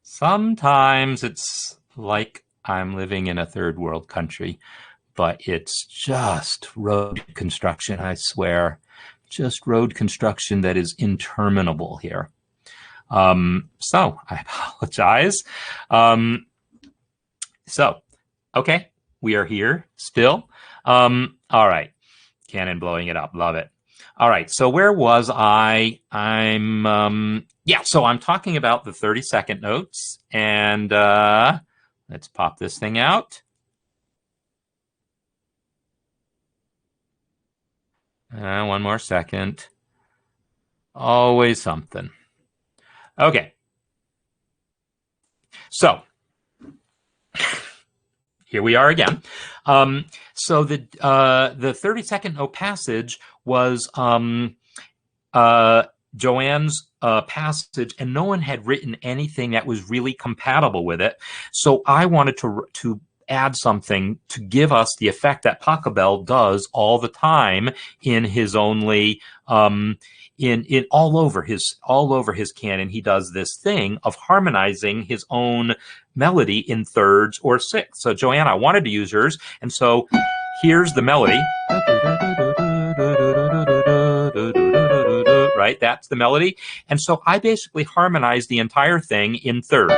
Sometimes it's like I'm living in a third world country, but it's just road construction, I swear. Just road construction that is interminable here. So I apologize. Okay, we are here still. All right, Canon blowing it up, love it. All right, so where was I? So I'm talking about the 30-second notes, and let's pop this thing out. One more second. Always something. Okay. So here we are again. So the 30-second note passage was Joanne's passage, and no one had written anything that was really compatible with it. So I wanted to add something to give us the effect that Pachelbel does all the time in his only in all over his canon. He does this thing of harmonizing his own melody in thirds or sixths. So Joanne, I wanted to use yours, and so here's the melody. Right, that's the melody, and so I basically harmonized the entire thing in thirds.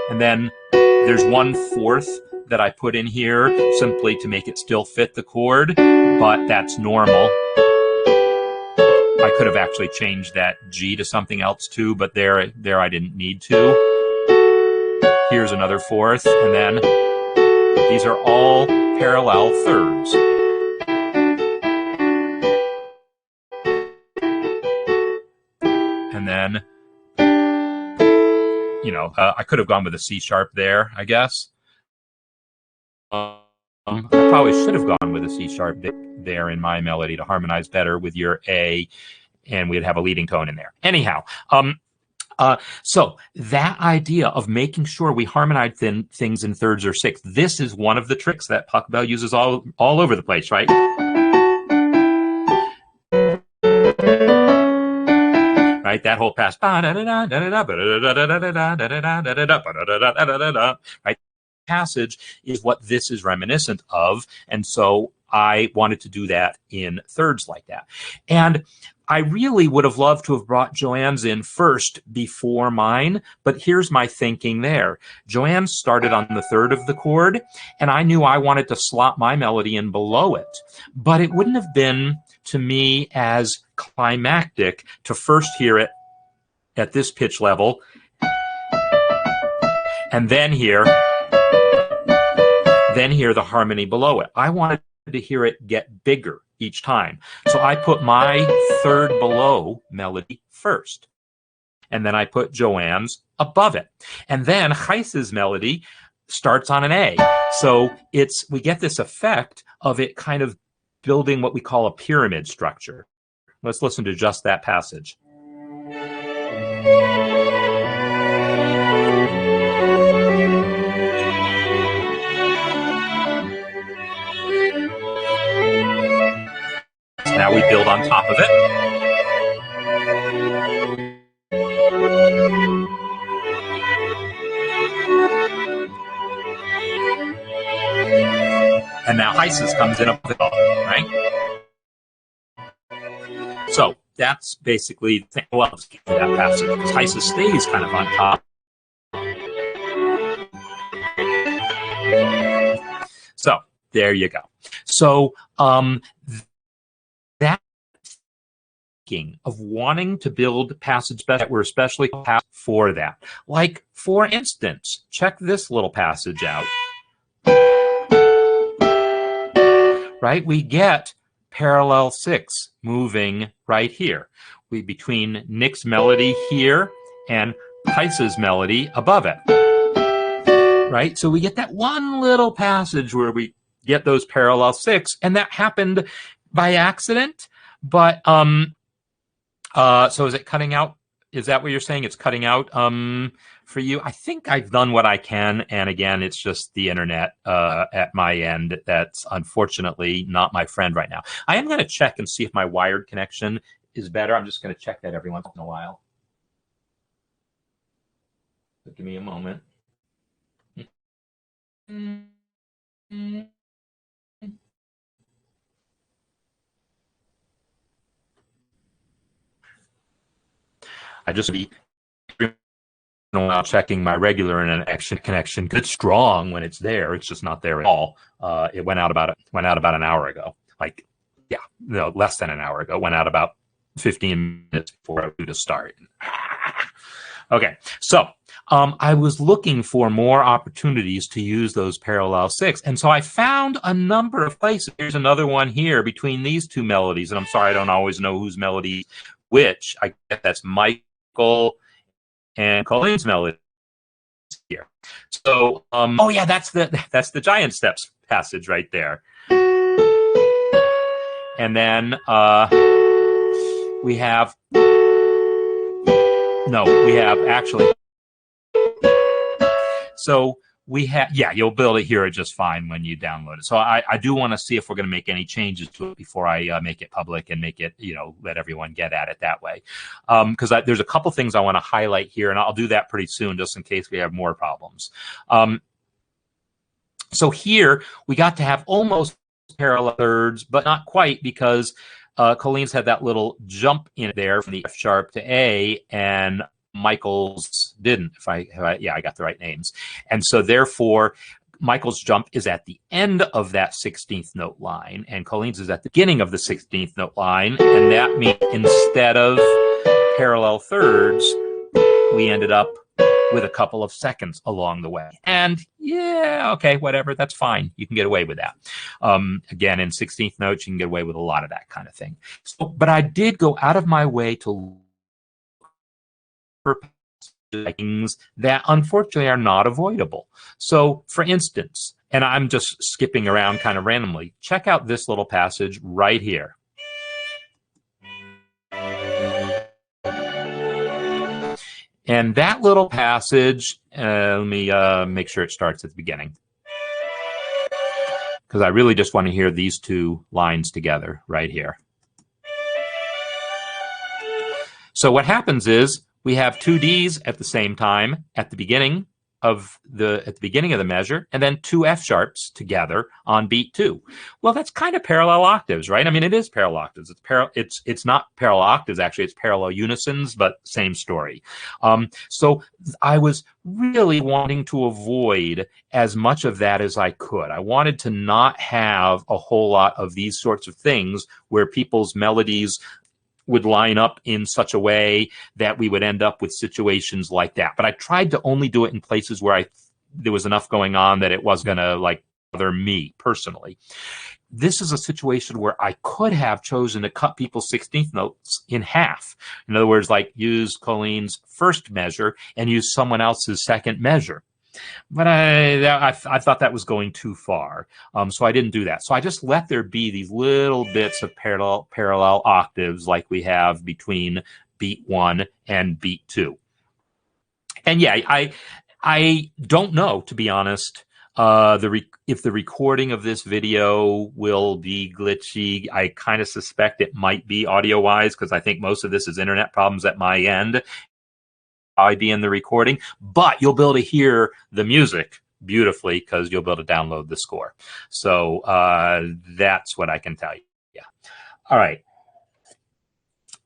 And then there's 1/4 that I put in here simply to make it still fit the chord, but that's normal. I could have actually changed that G to something else too, but there I didn't need to. Here's another 1/4, and then these are all parallel thirds. And then, I could have gone with a C sharp there, I guess. I probably should have gone with a C sharp there in my melody to harmonize better with your A, and we'd have a leading tone in there. Anyhow, so that idea of making sure we harmonize things in thirds or sixths, this is one of the tricks that Pachelbel uses all over the place, right? Right, that whole pass, right? Passage is what this is reminiscent of, and so I wanted to do that in thirds like that. And I really would have loved to have brought Joanne's in first before mine, but here's my thinking there. Joanne started on the third of the chord, and I knew I wanted to slot my melody in below it, but it wouldn't have been, to me, as climactic to first hear it at this pitch level, and then hear the harmony below it. I wanted to hear it get bigger each time. So I put my third below melody first. And then I put Joanne's above it. And then Gijs's melody starts on an A. So we get this effect of it kind of building what we call a pyramid structure. Let's listen to just that passage. Now we build on top of it. And now Gijs's comes in above it all, right? So that's basically the thing. Well, let's get to that passage because Gijs's stays kind of on top. So there you go. So that thinking of wanting to build passages that were especially for that. Like, for instance, check this little passage out. Right? We get parallel six moving right here. Between Nick's melody here and Gijs's melody above it. Right? So we get that one little passage where we get those parallel six, and that happened by accident. But so is it cutting out Is that what you're saying? It's cutting out for you? I think I've done what I can. And again, it's just the internet at my end that's unfortunately not my friend right now. I am going to check and see if my wired connection is better. I'm just going to check that every once in a while. So give me a moment. I just be while checking my regular internet connection. It's strong when it's there. It's just not there at all. It went out about an hour ago. Like, yeah, no, less than an hour ago. Went out about 15 minutes before I was due to start. Okay, so I was looking for more opportunities to use those parallel six, and so I found a number of places. Here's another one here between these two melodies, and I'm sorry I don't always know whose melody which. I guess that's Michael and Colleen's melody here. So, oh yeah, that's the Giant Steps passage right there. And then we have actually. So we have, yeah, you'll be able to hear it just fine when you download it. So I do want to see if we're going to make any changes to it before I make it public and make it, let everyone get at it that way. Because there's a couple things I want to highlight here, and I'll do that pretty soon just in case we have more problems. So here we got to have almost parallel thirds, but not quite, because Colleen's had that little jump in there from the F sharp to A, and Michael's didn't. I got the right names. And so therefore, Michael's jump is at the end of that 16th note line, and Colleen's is at the beginning of the 16th note line. And that means instead of parallel thirds, we ended up with a couple of seconds along the way. And yeah, okay, whatever, that's fine. You can get away with that. Again, in 16th notes, you can get away with a lot of that kind of thing. So, but I did go out of my way to for things that unfortunately are not avoidable. So for instance, and I'm just skipping around kind of randomly, check out this little passage right here. And that little passage, let me make sure it starts at the beginning, because I really just want to hear these two lines together right here. So what happens is, we have two Ds at the same time at the beginning of the measure, and then two F sharps together on beat 2. Well, that's kind of parallel octaves, right? I mean, it is parallel octaves. It's not parallel octaves, actually. It's parallel unisons, but same story. So I was really wanting to avoid as much of that as I could. I wanted to not have a whole lot of these sorts of things where people's melodies would line up in such a way that we would end up with situations like that. But I tried to only do it in places where there was enough going on that it was going to bother me personally. This is a situation where I could have chosen to cut people's 16th notes in half. In other words, use Colleen's first measure and use someone else's second measure. But I thought that was going too far, so I didn't do that. So I just let there be these little bits of parallel octaves like we have between beat 1 and beat 2. And yeah, I don't know, to be honest, if the recording of this video will be glitchy. I kind of suspect it might be audio-wise, because I think most of this is internet problems at my end. I'd be in the recording, but you'll be able to hear the music beautifully because you'll be able to download the score. So that's what I can tell you. Yeah. All right.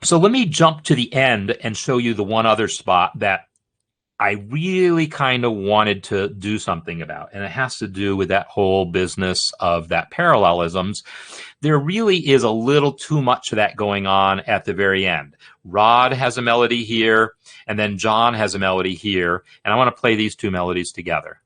So let me jump to the end and show you the one other spot that I really kind of wanted to do something about, and it has to do with that whole business of that parallelisms. There really is a little too much of that going on at the very end. Rod has a melody here, and then John has a melody here, and I want to play these two melodies together.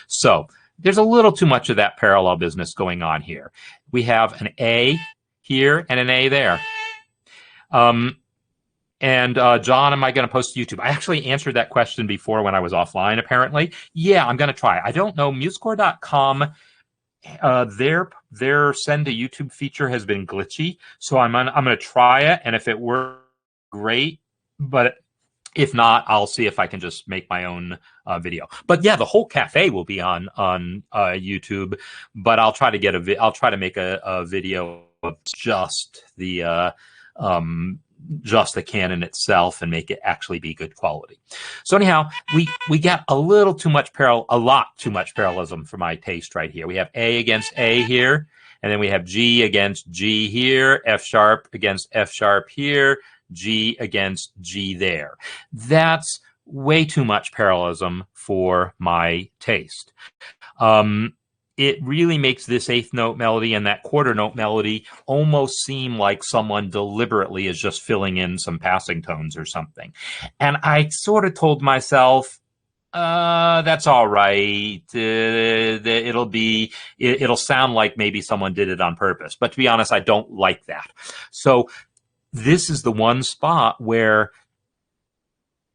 So there's a little too much of that parallel business going on here. We have an A here and an A there. And And John, am I going to post to YouTube? I actually answered that question before when I was offline, apparently. Yeah, I'm going to try. I don't know. MuseScore.com, their send to YouTube feature has been glitchy. So I'm going to try it. And if it works, great. But if not, I'll see if I can just make my own video. But yeah, the whole cafe will be on YouTube. But I'll try to get I'll try to make a video of just the canon itself and make it actually be good quality. So anyhow, we get a lot too much parallelism for my taste right here. We have A against A here, and then we have G against G here, F sharp against F sharp here, G against G there. That's way too much parallelism for my taste. It really makes this eighth note melody and that quarter note melody almost seem like someone deliberately is just filling in some passing tones or something. And I sort of told myself, that's all right. It'll sound like maybe someone did it on purpose. But to be honest, I don't like that. So this is the one spot where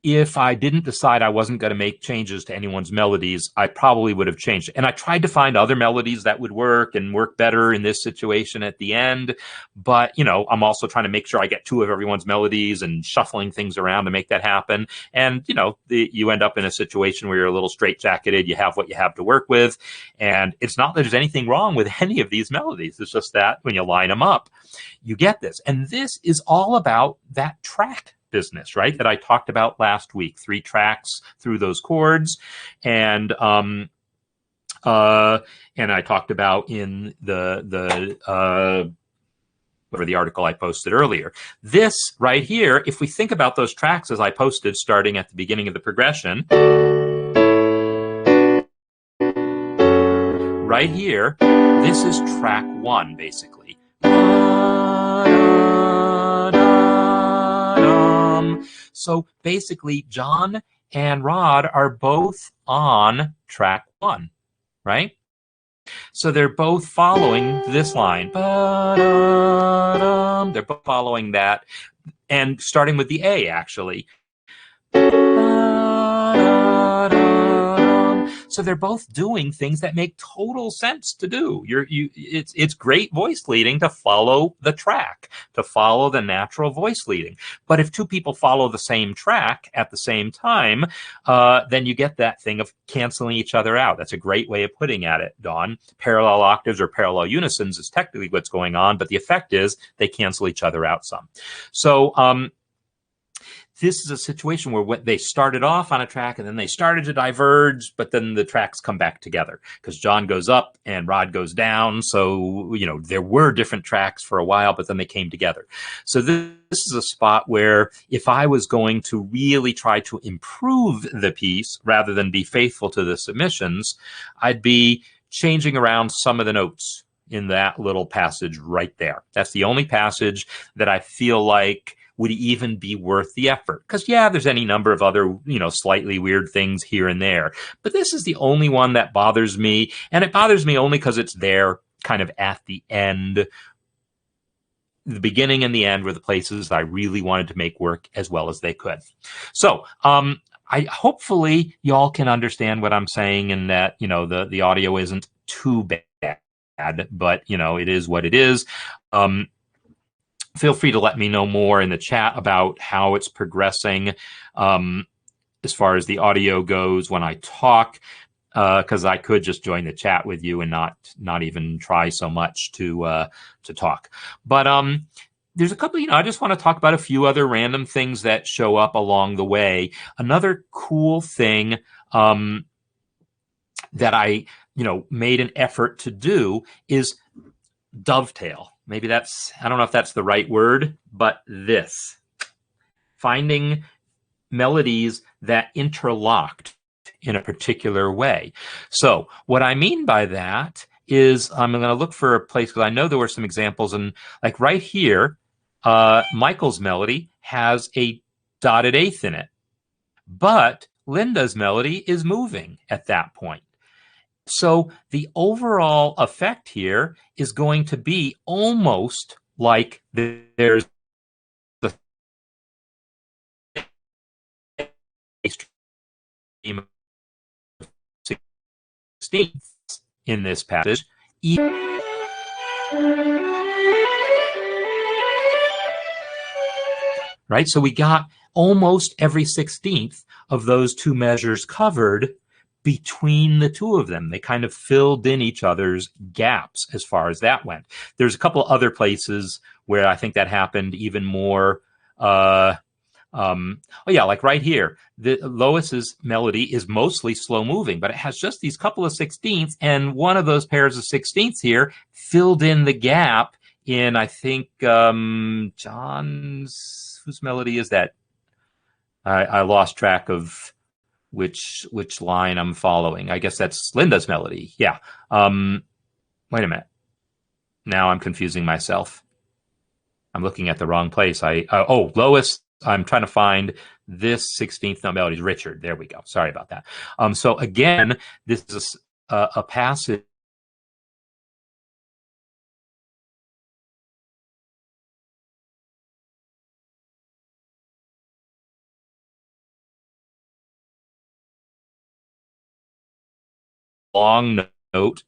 if I didn't decide I wasn't going to make changes to anyone's melodies, I probably would have changed it. And I tried to find other melodies that would work and work better in this situation at the end. But, you know, I'm also trying to make sure I get two of everyone's melodies and shuffling things around to make that happen. And, you know, you end up in a situation where you're a little straitjacketed. You have what you have to work with. And it's not that there's anything wrong with any of these melodies. It's just that when you line them up, you get this. And this is all about that track business, right? That I talked about last week. 3 tracks through those chords, and I talked about in the article I posted earlier. This right here, if we think about those tracks as I posted starting at the beginning of the progression, right here, this is track 1, basically. So basically, John and Rod are both on track 1, right? So they're both following this line. They're both following that, and starting with the A, actually. So they're both doing things that make total sense to do. It's great voice leading to follow the track, to follow the natural voice leading. But if two people follow the same track at the same time, then you get that thing of canceling each other out. That's a great way of putting it, Dawn. Parallel octaves or parallel unisons is technically what's going on, but the effect is they cancel each other out some. So this is a situation where they started off on a track and then they started to diverge, but then the tracks come back together because John goes up and Rod goes down. So, you know, there were different tracks for a while, but then they came together. So this is a spot where if I was going to really try to improve the piece rather than be faithful to the submissions, I'd be changing around some of the notes in that little passage right there. That's the only passage that I feel like would even be worth the effort. Because, yeah, there's any number of other, you know, slightly weird things here and there. But this is the only one that bothers me. And it bothers me only because it's there kind of at the end. The beginning and the end were the places I really wanted to make work as well as they could. So, hopefully y'all can understand what I'm saying and that, you know, the audio isn't too bad, but, you know, it is what it is. Feel free to let me know more in the chat about how it's progressing as far as the audio goes when I talk, because I could just join the chat with you and not even try so much to talk. But there's a couple, you know, I just want to talk about a few other random things that show up along the way. Another cool thing that I, you know, made an effort to do is dovetail. Maybe that's, I don't know if that's the right word, but this. Finding melodies that interlocked in a particular way. So what I mean by that is I'm going to look for a place, because I know there were some examples, and like right here, Michael's melody has a dotted eighth in it, but Linda's melody is moving at that point. So the overall effect here is going to be almost like there's the stream of 16ths in this passage. Right? So we got almost every 16th of those two measures covered between the two of them. They kind of filled in each other's gaps as far as that went. There's a couple other places where I think that happened even more. Oh yeah, like right here, Lois's melody is mostly slow moving, but it has just these couple of 16ths, and one of those pairs of 16ths here filled in the gap in, I think, John's, whose melody is that? I lost track of which line I'm following. I guess that's Linda's melody. Yeah. Wait a minute. Now I'm confusing myself. I'm looking at the wrong place. Oh, Lois. I'm trying to find this 16th note melody. Richard. There we go. Sorry about that. So again, this is a passage. Long note,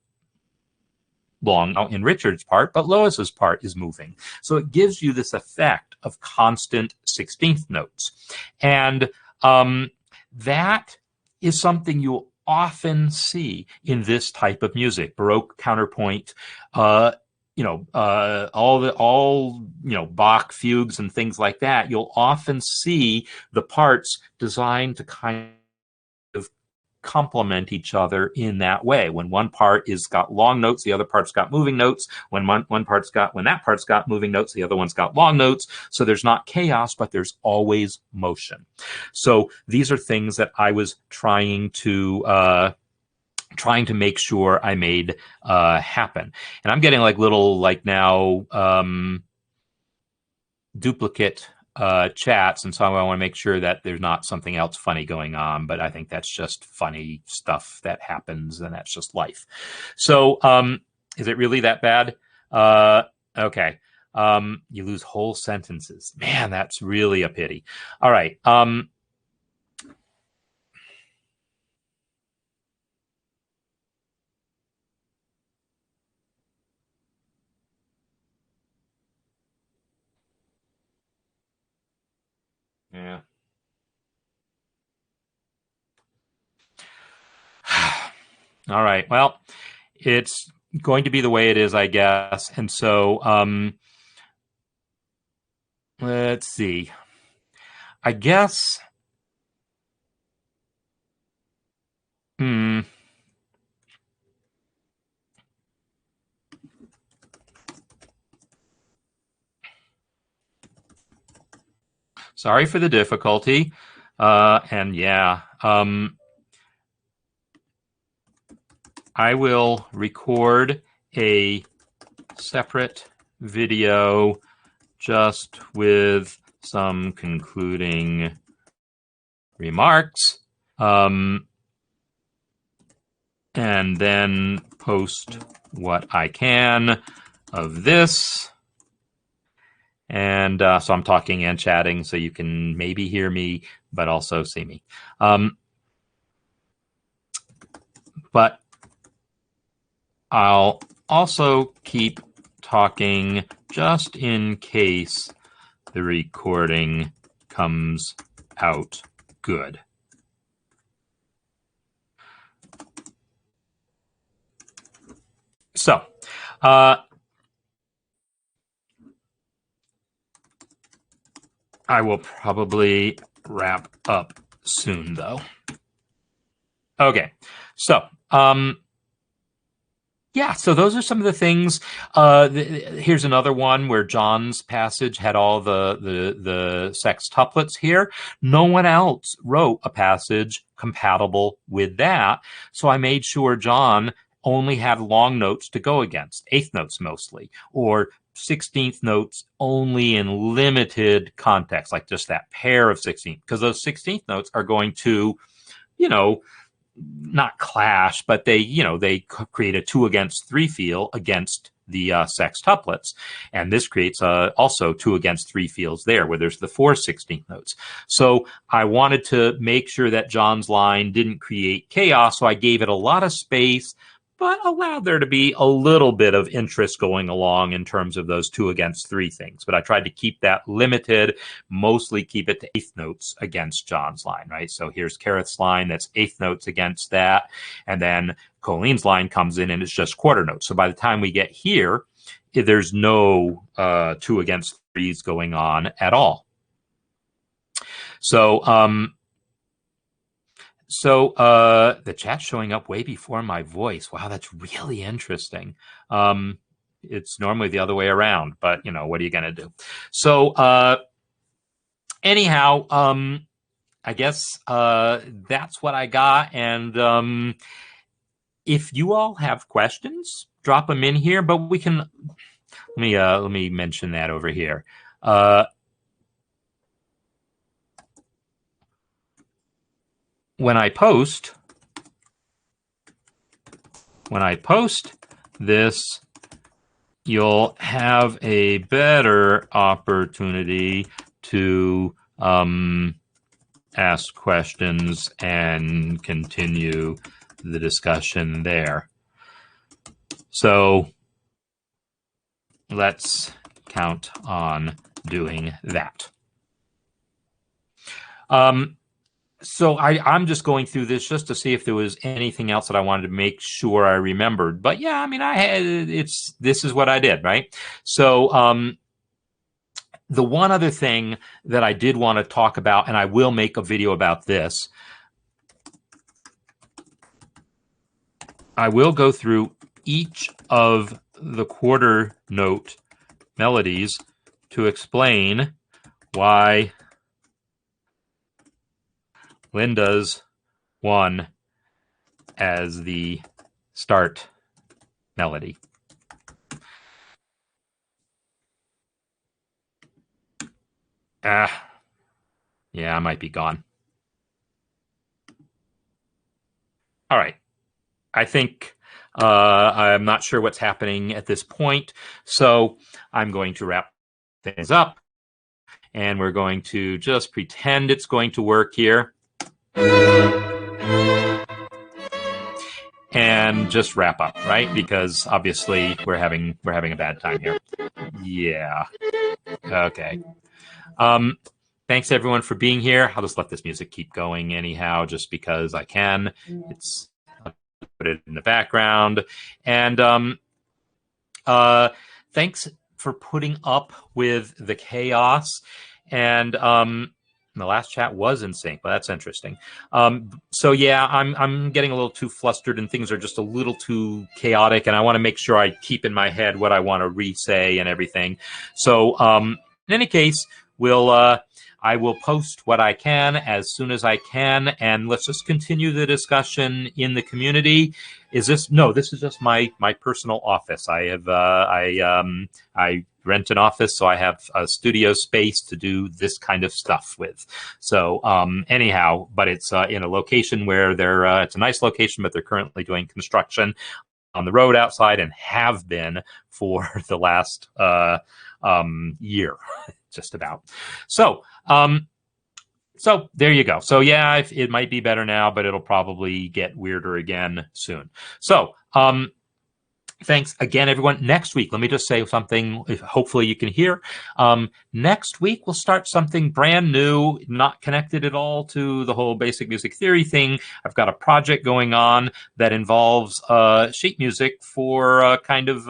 long in Richard's part, but Lois's part is moving. So it gives you this effect of constant 16th notes. And that is something you'll often see in this type of music, Baroque counterpoint, all Bach fugues and things like that. You'll often see the parts designed to kind of complement each other in that way. When one part is got long notes, the other part's got moving notes. When that part's got moving notes, the other one's got long notes. So there's not chaos, but there's always motion. So these are things that I was trying to make sure I made happen. And I'm getting like little now duplicate chats, and so I want to make sure that there's not something else funny going on, but I think that's just funny stuff that happens, and that's just life. So is it really that bad? Okay. You lose whole sentences. Man, that's really a pity. All right. Yeah. All right. Well, it's going to be the way it is, I guess. And so let's see. I guess. Sorry for the difficulty. And yeah, I will record a separate video just with some concluding remarks, and then post what I can of this. And so I'm talking and chatting, so you can maybe hear me, but also see me. But I'll also keep talking just in case the recording comes out good. So, I will probably wrap up soon, though. Okay, so yeah, so those are some of the things. Here's another one where John's passage had all the sextuplets here. No one else wrote a passage compatible with that, so I made sure John only had long notes to go against, eighth notes mostly, or 16th notes only in limited context, like just that pair of 16th, because those 16th notes are going to, not clash, but they create a 2 against 3 feel against the sextuplets. And this creates also 2 against 3 fields there, where there's the 4 16th notes. So I wanted to make sure that John's line didn't create chaos, so I gave it a lot of space, but allowed there to be a little bit of interest going along in terms of those 2 against 3 things. But I tried to keep that limited, mostly keep it to 8th notes against John's line, right? So here's Kareth's line, that's 8th notes against that. And then Colleen's line comes in and it's just quarter notes. So by the time we get here, there's no 2 against 3s going on at all. So, the chat's showing up way before my voice. Wow, that's really interesting. It's normally the other way around, but you know, what are you gonna do? So anyhow, I guess that's what I got. And if you all have questions, drop them in here. But we can let me mention that over here. When I post this, you'll have a better opportunity to ask questions and continue the discussion there. So let's count on doing that. So I'm just going through this just to see if there was anything else that I wanted to make sure I remembered. But yeah, I mean, this is what I did, right? So the one other thing that I did want to talk about, and I will make a video about this, I will go through each of the quarter note melodies to explain why Linda's one as the start melody. Yeah, I might be gone. All right. I think I'm not sure what's happening at this point, so I'm going to wrap things up, and we're going to just pretend it's going to work here. And just wrap up, right? Because obviously we're having a bad time here. Yeah. Okay. Thanks everyone for being here. I'll just let this music keep going anyhow, just because I can. It's put it in the background. And thanks for putting up with the chaos. And the last chat was in sync, but that's interesting. So yeah, I'm getting a little too flustered and things are just a little too chaotic, and I want to make sure I keep in my head what I want to re-say and everything. So in any case, I will post what I can as soon as I can, and let's just continue the discussion in the community. This is just my personal office. I have I rent an office, so I have a studio space to do this kind of stuff with. So anyhow, but it's in a location where it's a nice location, but they're currently doing construction on the road outside and have been for the last year, just about. So there you go. So yeah, it might be better now, but it'll probably get weirder again soon. So thanks again, everyone. Next week, let me just say something hopefully you can hear. Next week, we'll start something brand new, not connected at all to the whole basic music theory thing. I've got a project going on that involves sheet music for kind of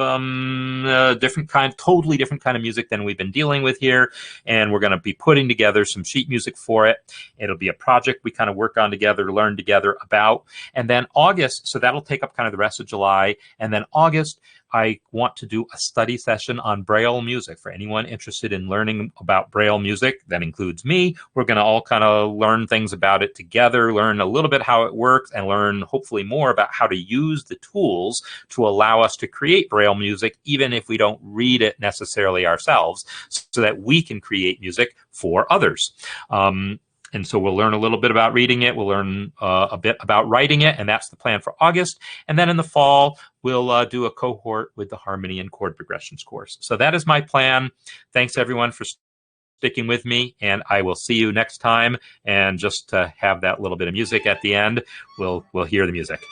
totally different kind of music than we've been dealing with here. And we're going to be putting together some sheet music for it. It'll be a project we kind of work on together, learn together about. And then August, so that'll take up kind of the rest of July. And then August, I want to do a study session on Braille music. For anyone interested in learning about Braille music, that includes me. We're going to all kind of learn things about it together, learn a little bit how it works, and learn hopefully more about how to use the tools to allow us to create Braille music, even if we don't read it necessarily ourselves, so that we can create music for others. And so we'll learn a little bit about reading it. We'll learn a bit about writing it, and that's the plan for August. And then in the fall, we'll do a cohort with the harmony and chord progressions course. So that is my plan. Thanks, everyone, for sticking with me, and I will see you next time. And just to have that little bit of music at the end, we'll hear the music.